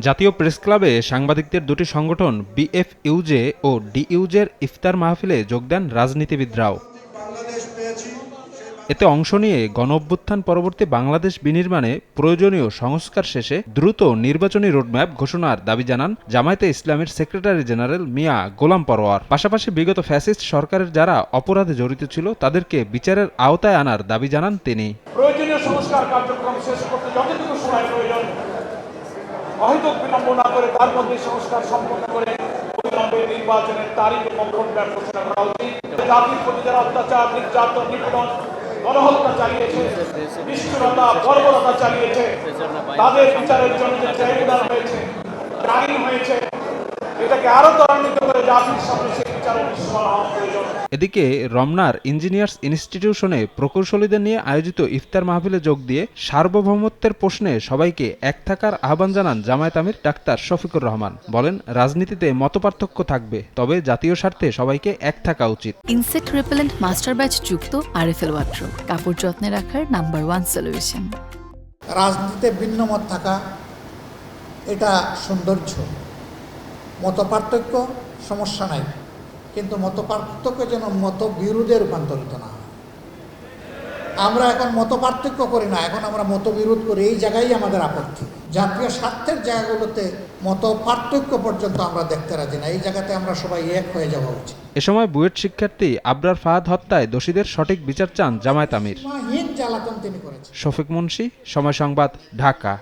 জাতীয় প্রেস ক্লাবে সাংবাদিকদের দুটি সংগঠন বিএফইউজে ও ডিইউজের ইফতার মাহফিলে যোগ দেন রাজনীতিবিদরাও। এতে অংশ নিয়ে গণঅভ্যুত্থান পরবর্তী বাংলাদেশ বিনির্মাণে প্রয়োজনীয় সংস্কার শেষে দ্রুত নির্বাচনী রোডম্যাপ ঘোষণার দাবি জানান জামায়াতে ইসলামীর সেক্রেটারি জেনারেল মিয়া গোলাম পরোয়ার। পাশাপাশি বিগত ফ্যাসিস্ট সরকারের যারা অপরাধে জড়িত ছিল তাদেরকে বিচারের আওতায় আনার দাবি জানান তিনি। প্রয়োজনীয় সংস্কার কার্যক্রম শেষ করতে যতটুকু সময় প্রয়োজন অহেতুক বিলম্ব না করে তার মধ্যে সংস্কার সম্পন্ন করে অবিলম্বে নির্বাচনের তারিখ এবং রোডম্যাপ ঘোষণা করা উচিত। জাতির প্রতি যারা অত্যাচার, নির্যাতন, নিপীড়ন, গণহত্যা চালিয়েছে, নিষ্ঠুরতা, বর্বরতা চালিয়েছে, তাদের বিচারের জন্য যে ট্রাইব্যুনাল হয়েছে, আইন হয়েছে, এটাকে আরো ত্বরান্বিত করে জাতির সামনে সেই বিচার অনুষ্ঠিত হওয়া প্রয়োজন। এদিকে রমনার ইঞ্জিনিয়ার্স ইনস্টিটিউশনে প্রকৌশলীদের নিয়ে আয়োজিত ইফতার মাহফিলে যোগ দিয়ে সার্বভৌমত্বের প্রশ্নে সবাইকে এক থাকার আহ্বান জানান জামায়াত আমির ডাক্তার শফিকুর রহমান। বলেন, রাজনীতিতে মতপার্থক্য থাকবে, তবে জাতীয় স্বার্থে সবাইকে এক থাকা উচিত। ইনসেক্ট রিপেলেন্ট মাস্টার ব্যাচ যুক্ত আরএফএল ওয়াট্রো, কাপড় যত্নে রাখার নাম্বার 1 সলিউশন। রাজনীতিতে ভিন্ন মত থাকা এটা সৌন্দর্য, মতপার্থক্য সমস্যা নাই, কিন্তু মতপার্থক্য যেন মতবিরোধে রূপান্তরিত না হয়। আমরা এখন মতপার্থক্য করি না, এখন আমরা মতবিরোধ করি। এই জায়গায় আমাদের আপত্তি। জাতীয় স্বার্থের জায়গাগুলোতে মতপার্থক্য পর্যন্ত আমরা দেখতে রাজি না। এই জায়গাতে আমরা সবাই এক হয়ে যাওয়া উচিত। এ সময় বুয়েট শিক্ষার্থী আবরার ফাহাদ হত্যায় দোষীদের সঠিক বিচার চান জামায়াত আমির। জ্বালাতন তিনি করেছেন। শফিক মুন্সি, সময় সংবাদ, ঢাকা।